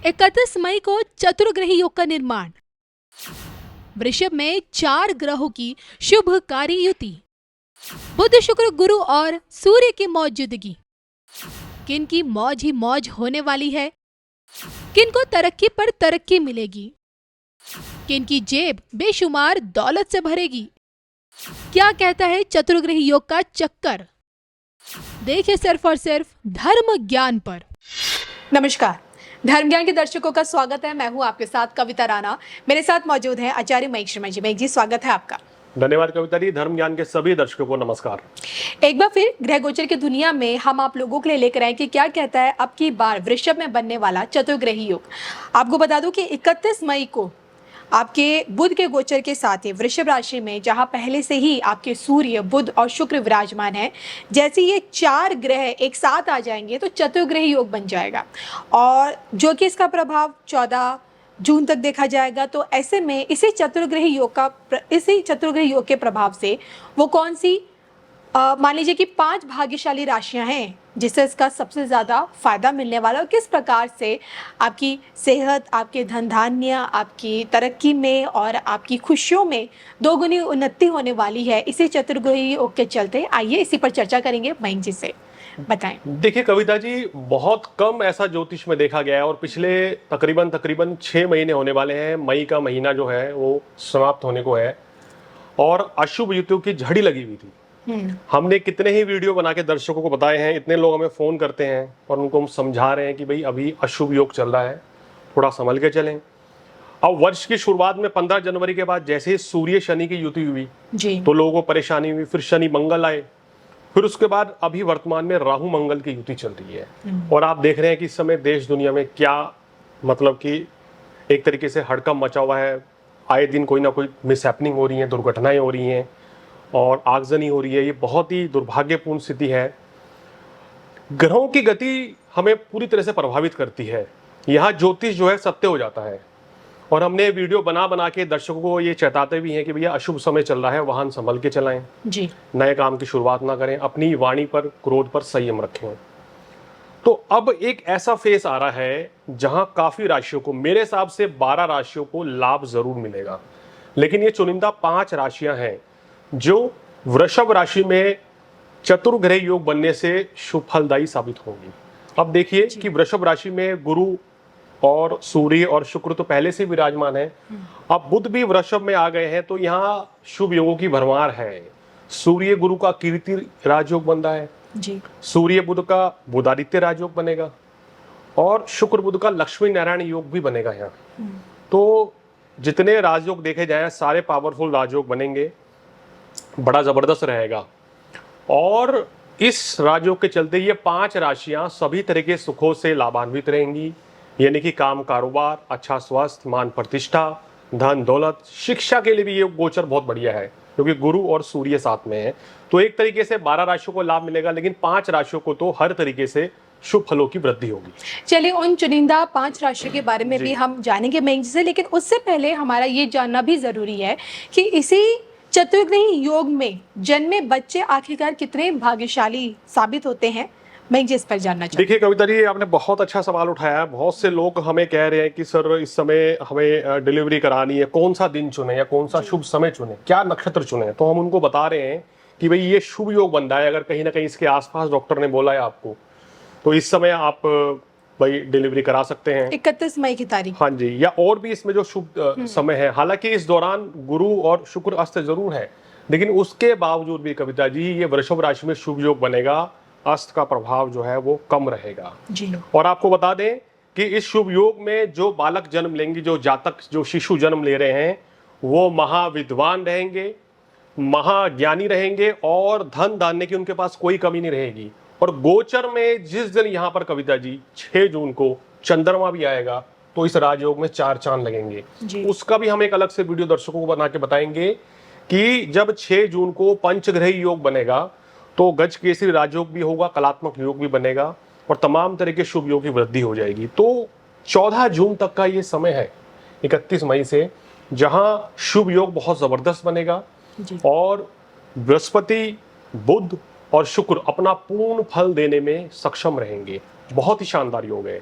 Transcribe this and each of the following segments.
31 मई को चतुर्ग्रही योग का निर्माण। वृषभ में 4 ग्रहों की शुभकारी युति। बुध शुक्र गुरु और सूर्य की मौजूदगी। किन की मौज ही मौज होने वाली है, किन को तरक्की पर तरक्की मिलेगी, किन की जेब बेशुमार दौलत से भरेगी। क्या कहता है चतुर्ग्रही योग का चक्कर, देखिए सिर्फ और सिर्फ धर्म ज्ञान पर। नमस्कार, धर्म ज्ञान के दर्शकों का स्वागत है। मैं हूं आपके साथ कविता राणा। मेरे साथ मौजूद हैं आचार्य मयंक शर्मा जी। मयंक जी, स्वागत है आपका। धन्यवाद कविता जी। धर्म ज्ञान के सभी दर्शकों को नमस्कार। एक बार फिर ग्रह गोचर की दुनिया में हम आप लोगों के लिए लेकर आए कि क्या कहता है अब की बार वृषभ में बनने वाला चतुर्ग्रही योग। आपको बता दूं कि 31 मई को आपके बुध के गोचर के साथ ही वृषभ राशि में, जहां पहले से ही आपके सूर्य, बुध और शुक्र विराजमान है, जैसे ये 4 ग्रह एक साथ आ जाएंगे तो चतुर्ग्रही योग बन जाएगा और जो कि इसका प्रभाव 14 जून तक देखा जाएगा। तो ऐसे में इसी चतुर्ग्रही योग के प्रभाव से वो कौन सी मान लीजिए कि 5 भाग्यशाली राशियां हैं जिससे इसका सबसे ज़्यादा फायदा मिलने वाला है और किस प्रकार से आपकी सेहत, आपके धन धान्य, आपकी तरक्की में और आपकी खुशियों में दोगुनी उन्नति होने वाली है इसी चतुर्ग्रही योग के चलते। आइए इसी पर चर्चा करेंगे मयंक जी से, बताएं। देखिए कविता जी, बहुत कम ऐसा ज्योतिष में देखा गया है और पिछले तकरीबन 6 महीने होने वाले हैं। मई का महीना जो है वो समाप्त होने को है और अशुभ युतियों की झड़ी लगी हुई थी। हमने कितने ही वीडियो बना के दर्शकों को बताए हैं, इतने लोग हमें फोन करते हैं और उनको हम समझा रहे हैं कि भाई अभी अशुभ योग चल रहा है, थोड़ा संभल के चलें। अब वर्ष की शुरुआत में 15 जनवरी के बाद जैसे ही सूर्य शनि की युति हुई जी। तो लोगों को परेशानी हुई, फिर शनि मंगल आए, फिर उसके बाद अभी वर्तमान में राहु मंगल की युति चल रही है। और आप देख रहे हैं कि इस समय देश दुनिया में क्या मतलब कि एक तरीके से हड़कंप मचा हुआ है। आए दिन कोई ना कोई मिसहैपनिंग हो रही है, दुर्घटनाएं हो रही हैं और आगजनी हो रही है। ये बहुत ही दुर्भाग्यपूर्ण स्थिति है। ग्रहों की गति हमें पूरी तरह से प्रभावित करती है। यहाँ ज्योतिष जो है सत्य हो जाता है और हमने वीडियो बना बना के दर्शकों को ये चेताते भी हैं कि भैया अशुभ समय चल रहा है, वाहन संभल के चलाएं जी। नए काम की शुरुआत ना करें, अपनी वाणी पर, क्रोध पर संयम रखें। तो अब एक ऐसा फेस आ रहा है जहां काफी राशियों को, मेरे हिसाब से 12 राशियों को लाभ जरूर मिलेगा, लेकिन ये चुनिंदा 5 राशियां हैं जो वृषभ राशि में चतुर्ग्रह योग बनने से शुभ फलदायी साबित होंगी। अब देखिए कि वृषभ राशि में गुरु और सूर्य और शुक्र तो पहले से विराजमान है। अब बुध भी वृषभ में आ गए हैं तो यहाँ शुभ योगों की भरमार है। सूर्य गुरु का कीर्ति राजयोग बन रहा है जी। सूर्य बुध का बुधादित्य राजयोग बनेगा और शुक्र बुध का लक्ष्मी नारायण योग भी बनेगा यहाँ। तो जितने राजयोग देखे जाए सारे पावरफुल राजयोग बनेंगे, बड़ा जबरदस्त रहेगा। और इस राजयोग के चलते ये 5 राशियां सभी तरह के सुखों से लाभान्वित रहेंगी, यानी कि काम, कारोबार, अच्छा स्वास्थ्य, मान प्रतिष्ठा, धन दौलत। शिक्षा के लिए भी ये गोचर बहुत बढ़िया है क्योंकि गुरु और सूर्य साथ में है। तो एक तरीके से 12 राशियों को लाभ मिलेगा, लेकिन 5 राशियों को तो हर तरीके से शुभ फलों की वृद्धि होगी। चलिए उन चुनिंदा 5 राशियों के बारे में भी हम जानेंगे मयंक जी से, लेकिन उससे पहले हमारा ये जानना भी जरूरी है कि इसी चतुर्ग्रही योग में जन्मे बच्चे आखिरकार कितने भाग्यशाली साबित होते हैं। मयंक जी इस पर जानना चाहते हैं। देखिए कविता जी, आपने बहुत अच्छा सवाल उठाया है। बहुत से लोग हमें कह रहे हैं कि सर इस समय हमें डिलीवरी करानी है, कौन सा दिन चुने या कौन सा शुभ समय चुने, क्या नक्षत्र चुने। तो हम उनको बता रहे हैं कि भाई ये शुभ योग बन रहा है। अगर कहीं ना कहीं इसके आसपास डॉक्टर ने बोला है आपको तो इस समय आप भाई डिलीवरी करा सकते हैं 31 मई की तारीख। हाँ जी, या और भी इसमें जो शुभ समय है। हालांकि इस दौरान गुरु और शुक्र अस्त जरूर है, लेकिन उसके बावजूद भी कविता जी ये वृषभ राशि में शुभ योग बनेगा, अस्त का प्रभाव जो है वो कम रहेगा जी। और आपको बता दें कि इस शुभ योग में जो बालक जन्म लेंगे, जो जातक, जो शिशु जन्म ले रहे हैं, वो महाविद्वान रहेंगे, महाज्ञानी रहेंगे और धन धान्य की उनके पास कोई कमी नहीं रहेगी। और गोचर में जिस दिन यहाँ पर कविता जी 6 जून को चंद्रमा भी आएगा तो इस राजयोग में 4 चांद लगेंगे। उसका भी हम एक अलग से वीडियो दर्शकों को बना के बताएंगे कि जब 6 जून को पंचग्रही योग बनेगा तो गज केसरी राजयोग भी होगा, कलात्मक योग भी बनेगा और तमाम तरह के शुभ योग की वृद्धि हो जाएगी। तो 14 जून तक का ये समय है 31 मई से, जहां शुभ योग बहुत जबरदस्त बनेगा और बृहस्पति, बुध और शुक्र अपना पूर्ण फल देने में सक्षम रहेंगे। बहुत ही शानदार योग है।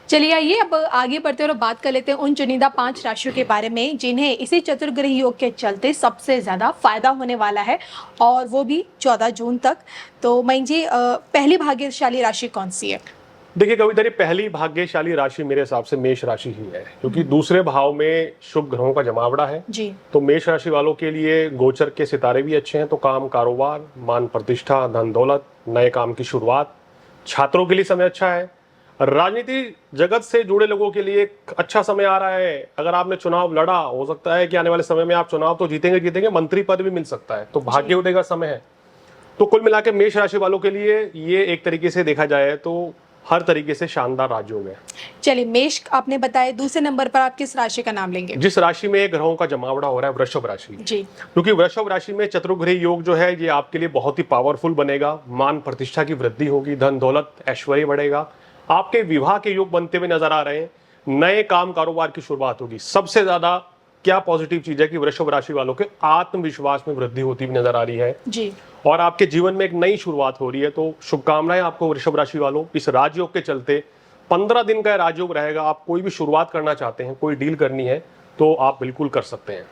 चलिए आइए अब आगे बढ़ते हैं और बात कर लेते हैं उन चुनिंदा 5 राशियों के बारे में जिन्हें इसी चतुर्ग्रही योग के चलते सबसे ज़्यादा फायदा होने वाला है, और वो भी 14 जून तक। तो मयंक जी, पहली भाग्यशाली राशि कौन सी है? देखिए कविता जी, पहली भाग्यशाली राशि मेरे हिसाब से मेष राशि ही है, क्योंकि दूसरे भाव में शुभ ग्रहों का जमावड़ा है। जी। तो मेष राशि वालों के लिए गोचर के सितारे भी अच्छे हैं, तो काम, कारोबार, मान प्रतिष्ठा, धन दौलत, नए काम की शुरुआत। छात्रों के लिए समय अच्छा है। राजनीति जगत से जुड़े लोगों के लिए एक अच्छा समय आ रहा है। अगर आपने चुनाव लड़ा, हो सकता है कि आने वाले समय में आप चुनाव तो जीतेंगे, मंत्री पद भी मिल सकता है, तो भाग्य उदय का समय है। तो कुल मिला के मेष राशि वालों के लिए ये एक तरीके से देखा जाए तो हर तरीके से शानदार राजयोग है। चलिए, मेष आपने बताया, दूसरे नंबर पर आप किस राशि का नाम लेंगे? जिस राशि में ग्रहों का जमावड़ा हो रहा है, वृषभ राशि। जी। क्योंकि वृषभ राशि में चतुर्ग्रही योग जो है ये आपके लिए बहुत ही पावरफुल बनेगा। मान प्रतिष्ठा की वृद्धि होगी, धन दौलत ऐश्वर्य बढ़ेगा, आपके विवाह के योग बनते हुए नजर आ रहे हैं, नए काम कारोबार की शुरुआत होगी। सबसे ज्यादा क्या पॉजिटिव चीज है कि वृषभ राशि वालों के आत्मविश्वास में वृद्धि होती हुई नजर आ रही है जी। और आपके जीवन में एक नई शुरुआत हो रही है। तो शुभकामनाएं आपको वृषभ राशि वालों। इस राजयोग के चलते 15 दिन का राजयोग रहेगा। आप कोई भी शुरुआत करना चाहते हैं, कोई डील करनी है, तो आप बिल्कुल कर सकते हैं।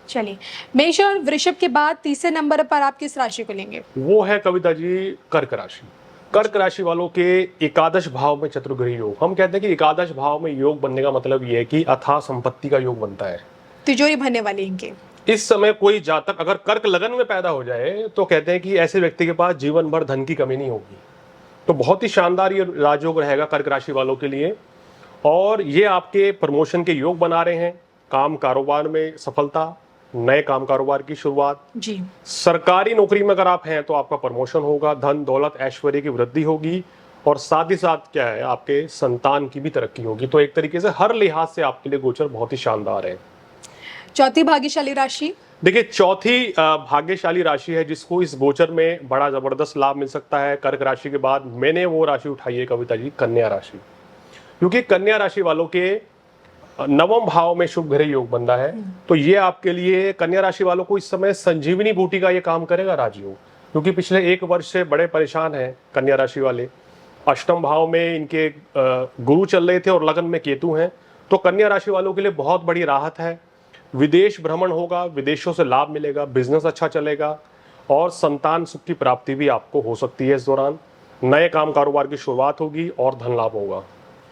चलिए, मेष और वृषभ के बाद तीसरे नंबर पर आप किस राशि को लेंगे? वो है कविता जी कर्क राशि। कर्क राशि वालों के एकादश भाव में चतुर्ग्रही योग। हम कहते हैं कि एकादश भाव में योग बनने का मतलब ये है कि अथाह संपत्ति का योग बनता है, तिजोरी भरने वाले इनके। इस समय कोई जातक अगर कर्क लगन में पैदा हो जाए तो कहते हैं कि ऐसे व्यक्ति के पास जीवन भर धन की कमी नहीं होगी। तो बहुत ही शानदार ये राजयोग रहेगा कर्क राशि वालों के लिए, और ये आपके प्रमोशन के योग बना रहे हैं। काम कारोबार में सफलता, नए काम कारोबार की शुरुआत। जी। सरकारी नौकरी में अगर आप हैं तो आपका प्रमोशन होगा, धन दौलत ऐश्वर्य की वृद्धि होगी, और साथ ही साथ क्या है, आपके संतान की भी तरक्की होगी। तो एक तरीके से हर लिहाज से आपके लिए गोचर बहुत ही शानदार है। चौथी भाग्यशाली राशि? देखिए, चौथी भाग्यशाली राशि है जिसको इस गोचर में बड़ा जबरदस्त लाभ मिल सकता है। कर्क राशि के बाद मैंने वो राशि उठाई है कविता जी, कन्या राशि। क्योंकि कन्या राशि वालों के नवम भाव में शुभ ग्रह योग बन रहा है, तो ये आपके लिए, कन्या राशि वालों को इस समय संजीवनी बूटी का ये काम करेगा राजयोग। क्योंकि पिछले 1 वर्ष से बड़े परेशान हैं कन्या राशि वाले। अष्टम भाव में इनके गुरु चल रहे थे और लगन में केतु हैं। तो कन्या राशि वालों के लिए बहुत बड़ी राहत है। विदेश भ्रमण होगा, विदेशों से लाभ मिलेगा, बिजनेस अच्छा चलेगा, और संतान सुख की प्राप्ति भी आपको हो सकती है इस दौरान। नए काम कारोबार की शुरुआत होगी और धन लाभ होगा।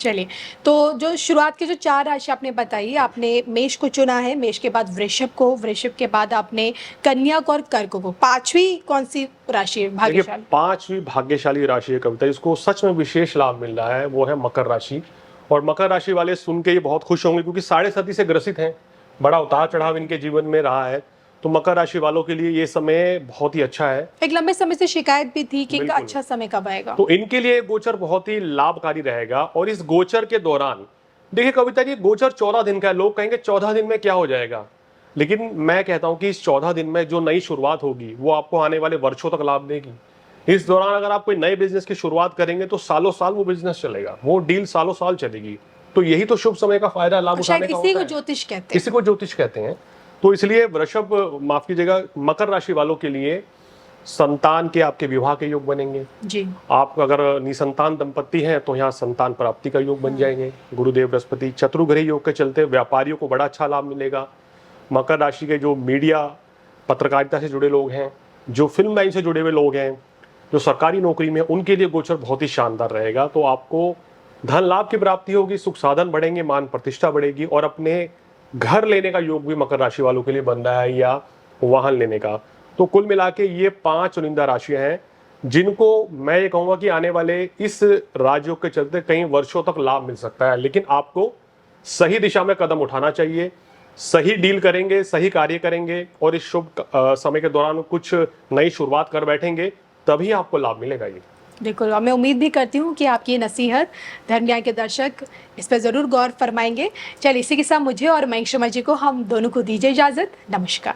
चलिए, तो जो शुरुआत की जो 4 राशि आपने बताई, आपने मेष को चुना है, मेष के बाद वृषभ को, वृषभ के बाद आपने कन्या को और कर्क को। पांचवी कौन सी राशि है भाग्यशाली? 5वीं भाग्यशाली राशि है कविता, इसको सच में विशेष लाभ मिल रहा है, वो है मकर राशि। और मकर राशि वाले सुन के ये बहुत खुश होंगे, क्योंकि 7.5 से ग्रसित हैं, बड़ा उतार चढ़ाव इनके जीवन में रहा है। तो मकर राशि वालों के लिए ये समय बहुत ही अच्छा है। एक लंबे समय से शिकायत भी थी कि बिल्कुल। अच्छा समय कब आएगा, तो इनके लिए गोचर बहुत ही लाभकारी रहेगा। और इस गोचर के दौरान देखिए कविता जी, गोचर 14 दिन का है। लोग कहेंगे 14 दिन में क्या हो जाएगा, लेकिन मैं कहता हूं कि इस 14 दिन में जो नई शुरुआत होगी वो आपको आने वाले वर्षों तक लाभ देगी। इस दौरान अगर आप कोई नए बिजनेस की शुरुआत करेंगे तो सालों साल वो बिजनेस चलेगा, वो डील सालों साल चलेगी। तो यही तो शुभ समय का फायदा, लाभ उठाने का होता है। इसी को ज्योतिष कहते हैं। इसी को ज्योतिष कहते हैं। तो इसलिए वृषभ, माफ कीजिएगा, मकर राशि वालों के लिए संतान के आपके विवाह के योग बनेंगे जी। आप अगर निसंतान दंपत्ति हैं तो यहाँ संतान प्राप्ति का योग बन जाएंगे। गुरुदेव बृहस्पति चतुर्ग्रही योग के चलते व्यापारियों को बड़ा अच्छा लाभ मिलेगा। मकर राशि के जो मीडिया पत्रकारिता से जुड़े लोग हैं, जो फिल्म लाइन से जुड़े हुए लोग हैं, जो सरकारी नौकरी में, उनके लिए गोचर बहुत ही शानदार रहेगा। तो आपको धन लाभ की प्राप्ति होगी, सुख साधन बढ़ेंगे, मान प्रतिष्ठा बढ़ेगी, और अपने घर लेने का योग भी मकर राशि वालों के लिए बन रहा है, या वाहन लेने का। तो कुल मिला के ये 5 चुनिंदा राशियां हैं जिनको मैं ये कहूँगा कि आने वाले इस राजयोग के चलते कई वर्षों तक लाभ मिल सकता है। लेकिन आपको सही दिशा में कदम उठाना चाहिए, सही डील करेंगे, सही कार्य करेंगे, और इस शुभ समय के दौरान कुछ नई शुरुआत कर बैठेंगे, तभी आपको लाभ मिलेगा। ये बिल्कुल, और मैं उम्मीद भी करती हूँ कि आपकी नसीहत धर्म ज्ञान के दर्शक इस पर ज़रूर गौर फरमाएंगे। चलिए, इसी के साथ मुझे और मयंक शर्मा जी को, हम दोनों को दीजिए इजाज़त। नमस्कार।